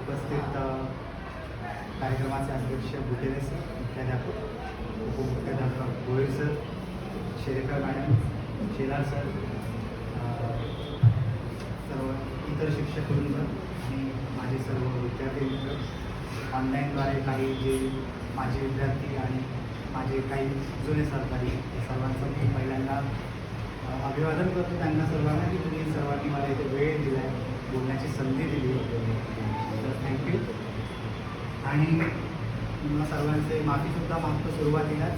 उपस्थित कार्यक्रमाचे अध्यक्ष बुटेरे सर, मुख्याध्यापक, उपमुख्याध्यापक Goyal sir, Sherekar madam, Shelar sir, सर्व इतर शिक्षक वृंद आणि माझे सर्व विद्यार्थी मित्र, ऑनलाईनद्वारे काही जे माझे विद्यार्थी आणि माझे काही जुने सहकारी सर्वांचं मी पहिल्यांदा अभिवादन करतो त्यांना सर्वांना की तुम्ही सर्वांनी मला इथे वेळ दिला आहे, बोलण्याची संधी दिली, तर थँक्यू. आणि तुम्हाला सर्वांचे माफीसुद्धा मागतो सुरुवातीलाच,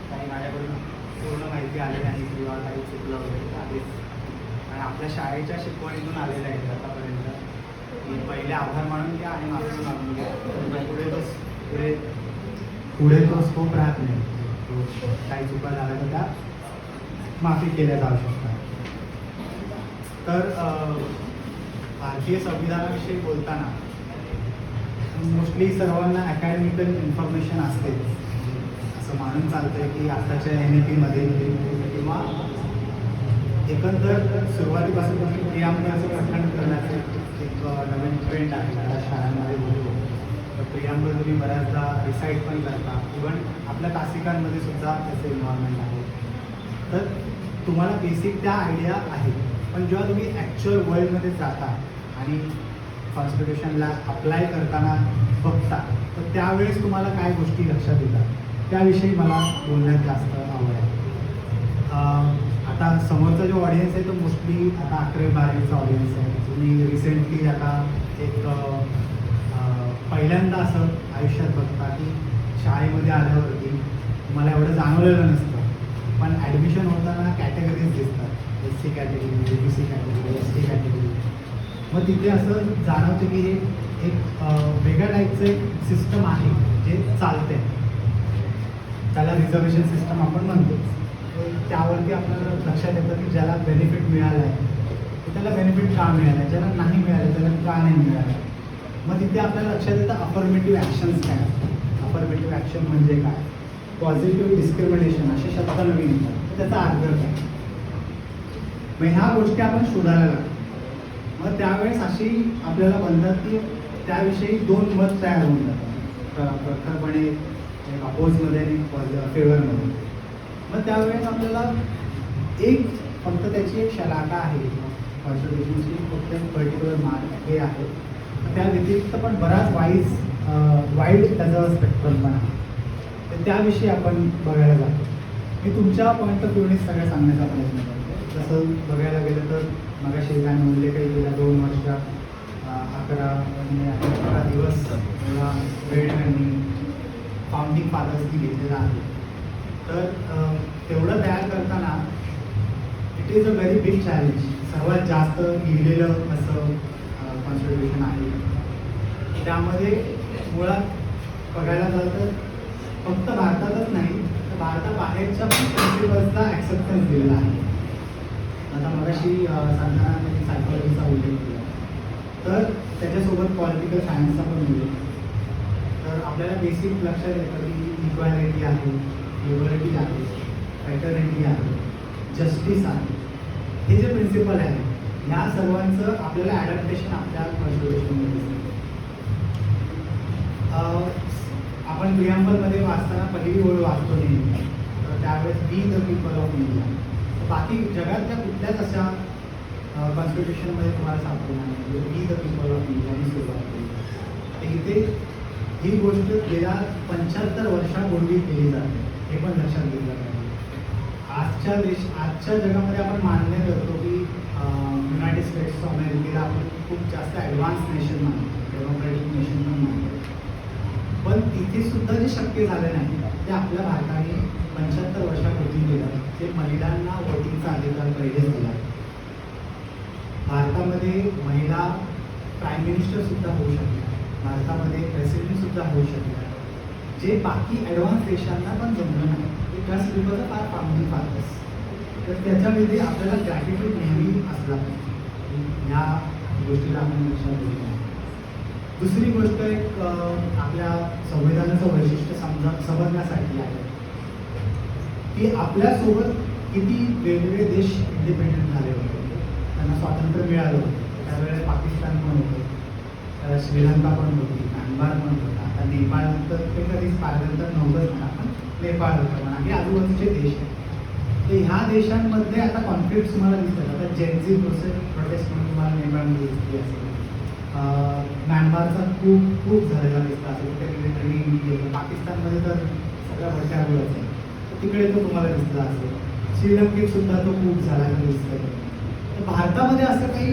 काही माझ्याकडून पूर्ण माहिती आली नाही किंवा काही चुकलं वगैरे आधीच, आणि आपल्या शाळेच्या शिकवणीतून आलेल्या आहेत आतापर्यंत की पहिले आभार मानून घ्या आणि माफी मागून घ्या. पुढे तो स्कोप राहत नाही, तो काही चुका झाल्या तर त्या माफी केल्या जाऊ शकतात. तर भारतीय संविधानाविषयी बोलताना मोस्टली सर्वांना अकॅडमिकल इन्फॉर्मेशन असते, असं मानून चालतं आहे की आताच्या NEP-मध्ये किंवा एकंदर सुरुवातीपासून प्रियामध्ये पठण करण्याचे एक नवीन ट्रेंड आहे त्या शाळांमध्ये होतो. तर प्रियामध्ये तुम्ही बऱ्याचदा रिसाईट पण करता, इव्हन आपल्या तासिकांमध्ये सुद्धा त्याचे इन्व्हॉल्वमेंट आहे. तर तुम्हाला बेसिक त्या आयडिया आहे, पण जेव्हा तुम्ही ॲक्च्युअल वर्ल्डमध्ये जाता आणि कॉन्स्टिट्यूशनला अप्लाय करताना बघता, तर त्यावेळेस तुम्हाला काय गोष्टी लक्षात येतात त्याविषयी मला बोलण्यात जास्त आवड आहे. आता समोरचा जो ऑडियन्स आहे तो मोस्टली आता 11वी-12वीचा ऑडियन्स आहे. तुम्ही रिसेंटली आता एक पहिल्यांदा असं आयुष्यात बघता की शाळेमध्ये आल्यावरती तुम्हाला एवढं जाणवलेलं नसतं, पण ॲडमिशन होताना कॅटेगरीज दिसतात, SC category, OBC category, ST category. मग तिथे असं जाणवतं की हे एक वेगळ्या टाईपचं एक सिस्टम आहे जे चालते, त्याला रिझर्वेशन सिस्टम आपण म्हणतो. त्यावरती आपल्याला लक्षात येतं की ज्याला बेनिफिट मिळालं आहे त्याला बेनिफिट का मिळालं आहे, ज्याला नाही मिळालं त्याला का नाही मिळालं. मग तिथे आपल्याला लक्षात येतं अफर्मेटिव्ह ॲक्शन्स काय असतात. अफर्मेटिव्ह ॲक्शन म्हणजे काय, पॉझिटिव्ह डिस्क्रिमिनेशन असे शब्द नवीन येतात, तर त्याचा अर्थ काय. मग ह्या गोष्टी आपण शोधायला लागतो. मग त्यावेळेस अशी आपल्याला म्हणतात की त्याविषयी दोन मत तयार होऊन जातात, प्रखरपणे एक अपोजमध्ये आणि फेवरमध्ये. मग त्यावेळेस आपल्याला एक फक्त त्याची एक शलाका आहे कॉन्स्टिट्यूशनची, फक्त एक पर्टिक्युलर मार्क हे आहे. त्या व्यतिरिक्त पण बराच वाईड त्याचा स्पेक्ट्रम पण आहे, तर त्याविषयी आपण बघायला जातो. मी तुमच्या पॉईंट ऑफ व्ह्यूने सगळं सांगण्याचा प्रयत्न करतो. जसं बघायला गेलं तर मगाशी काय म्हणले काही गेल्या 2 वर्षात 11 दिवस मला वेळ त्यांनी फाउंडिंग फादर्सनी घेतलेला आहे. तर तेवढं तयार करताना it is a very big challenge. सर्वात जास्त लिहिलेलं असं कॉन्स्टिट्यूशन आहे. त्यामध्ये मुळात बघायला झालं तर फक्त भारतातच नाही तर भारताबाहेरच्या पण प्रिन्सिपल्सला ॲक्सेप्टन्स दिलेला आहे. आता मगाशी सांगताना त्यांनी सायकॉलॉजीचा उल्लेख केला, तर त्याच्यासोबत पॉलिटिकल सायन्सचा पण उल्लेख. तर आपल्याला बेसिक लक्षात येतं की इक्वॅलिटी आहे, लिबर्टी आहे, फ्रॅटर्निटी आहे, जस्टिस आहे. हे जे प्रिन्सिपल आहे ह्या सर्वांचं आपल्याला ॲडॅप्टेशन आपल्या कॉन्स्टिट्यूशनमध्ये दिसतं. आपण प्रिॲम्बलमध्ये वाचताना पहिली ओळ वाचतो नेहमी, तर त्यावेळेस be the people of India. बाकी जगातल्या कुठल्याच अशा कॉन्स्टिट्यूशनमध्ये तुम्हाला सापडणार नाही बी द पीपल ऑफ इंडियाने सुरुवात केली. तर इथे ही गोष्ट गेल्या 75 वर्षापूर्वी केली जाते, हे पण लक्षात घेतलं पाहिजे. आजच्या जगामध्ये आपण मान्य करतो की युनायटेड स्टेट्स ऑफ अमेरिकेला आपण खूप जास्त ॲडव्हान्स नेशन मानतो, डेमोक्रॅटिक नेशन पण मानतो. पण तिथे सुद्धा जे शक्य झालं नाही ते आपल्या भारताने 75 वर्षापूर्वी केलं. ते महिलांना वोटिंगचा अधिकार पहिले दिला. भारतामध्ये महिला प्राईम मिनिस्टरसुद्धा होऊ शकल्या, भारतामध्ये प्रेसिडेंटसुद्धा होऊ शकल्या, जे बाकी ॲडव्हान्स देशांना पण जमलं नाही. ते just because of our founding fathers. तर त्याच्यामध्ये आपल्याला ग्रॅटिट्यूड नेहमी असला पाहिजे, ह्या गोष्टीला आपण लक्षात घेतलं. दुसरी गोष्ट एक आपल्या संविधानाचं वैशिष्ट्य समजण्यासाठी आहे की आपल्यासोबत किती वेगवेगळे देश इंडिपेंडंट झाले होते, त्यांना स्वातंत्र्य मिळालं होतं. त्यावेळेला पाकिस्तान पण होतं, श्रीलंका पण होती, म्यानमार पण होता, आता नेपाळ तर ते कधीच पारदंतर नव्हतंच म्हणा, पण नेपाळ होतं म्हणा, हे आजूबाजूचे देश आहेत. तर ह्या देशांमध्ये आता कॉन्फ्लिक्ट तुम्हाला दिसतात. आता जेन्झी प्रोटेस्ट म्हणून तुम्हाला नेपाळमध्ये दिसली असेल, म्यानमारचा खूप खूप झालेला दिसला असेल, कुठे ट्रेनिंग गेलं, पाकिस्तानमध्ये तर सगळ्या भडक्या बोलत आहे, तर तिकडे तो तुम्हाला दिसला असेल, श्रीलंकेत सुद्धा तो खूप झालेला दिसतोय. तर भारतामध्ये असं काही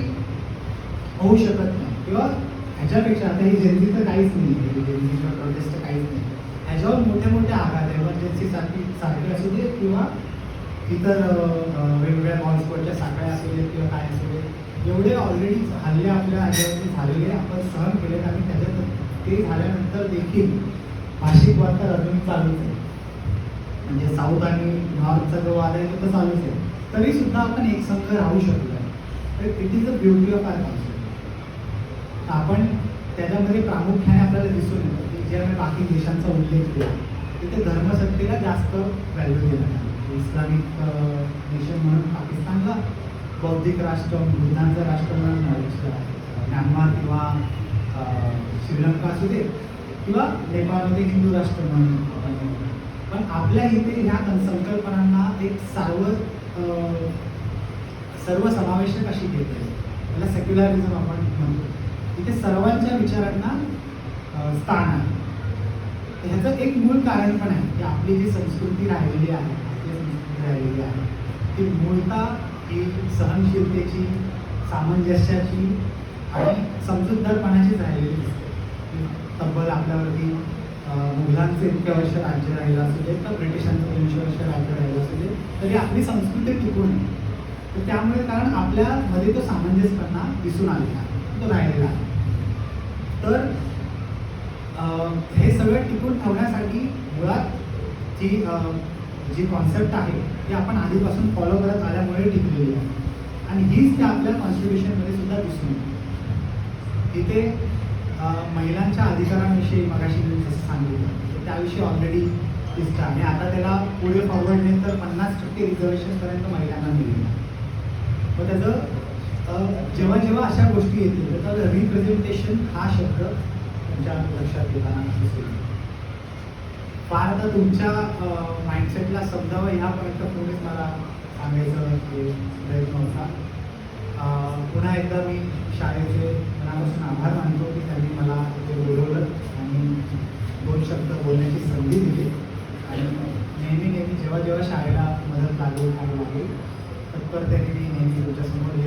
होऊ शकत नाही, किंवा ह्याच्यापेक्षा आता ही जेन्झी तर काहीच नाही आहे, जेन्झीचा प्रोटेस्ट तर काहीच नाही, ह्याच्यावर मोठे मोठे आघात एमर्जन्सीसाठी सारखे असू दे, किंवा इतर वेगवेगळ्या बॉम्बस्फोटच्या साखळ्या असू देत किंवा काय असू देत, एवढे ऑलरेडी हल्ले आपल्या ह्याच्यावरती झालेले आपण सहन केलेत, आणि त्याच्यात ते झाल्यानंतर देखील भाषिक वाद तर अजून चालूच आहे. म्हणजे साऊथ आणि नॉर्थचा जो वाद आहे तो तर चालूच आहे, तरी सुद्धा आपण एकसंघ राहू शकलो आहे. तर it is the beauty of our concept. आपण त्याच्यामध्ये प्रामुख्याने आपल्याला दिसून येतं की जे आम्ही बाकी देशांचा उल्लेख केला तिथे धर्मसत्तेला जास्त व्हॅल्यू देण्यात आली. इस्लामिक नेशन म्हणून पाकिस्तानला, बौद्धिक राष्ट्र, बुद्धांचं राष्ट्र म्हणून म्यानमार किंवा श्रीलंका असू दे, किंवा नेपाळमध्ये हिंदू राष्ट्र म्हणून. पण आपल्या इथे ह्या संकल्पनांना एक सर्वसमावेशक अशी घेते, त्याला सेक्युलरिझम आपण म्हणतो. इथे सर्वांच्या विचारांना स्थान आहे. ह्याचं एक मूळ कारण पण आहे की आपली जी संस्कृती राहिलेली आहे, ती मूळतः ही सहनशीलतेची, सामंजस्याची आणि समजूतदारपणाचीच राहिलेली दिसते. तब्बल आपल्यावरती मुघलांचं इतक्या वर्ष राज्य राहिलं असू दे, तर ब्रिटिशांचं 300 वर्ष राज्य राहिलं असू दे, तरी आपली संस्कृती टिकून आहे. तर त्यामुळे कारण आपल्यामध्ये तो सामंजस्यपणा दिसून आलेला आहे, तो राहिलेला आहे. तर हे सगळं टिकून ठेवण्यासाठी मुळात जी कॉन्सेप्ट आहे ती आपण आधीपासून फॉलो करत आल्यामुळे टिकलेली आहे, आणि हीच त्या आपल्या कॉन्स्टिट्यूशनमध्ये सुद्धा दिसून येते. इथे महिलांच्या अधिकारांविषयी मगाशी मी जसं सांगितलं त्याविषयी ऑलरेडी दिसतं, आणि आता त्याला पुढे फॉरवर्ड नाही तर 50% रिझर्वेशनपर्यंत महिलांना मिळेल. मग त्याचं जेव्हा जेव्हा अशा गोष्टी येतील तर रिप्रेझेंटेशन हा शब्द तुमच्या लक्षात येताना दिसेल. फार आता तुमच्या माइंडसेटला समजावं ह्यापर्यंत पुढेच मला सांगायचं प्रयत्न होता. पुन्हा एकदा मी शाळेचे मनापासून आभार मानतो की त्यांनी मला इथे बोलवलं आणि 2 शब्द बोलण्याची संधी दिली, आणि नेहमी जेव्हा जेव्हा शाळेला मदत लागेल तत्परतेने मी नेहमी तुमच्यासमोर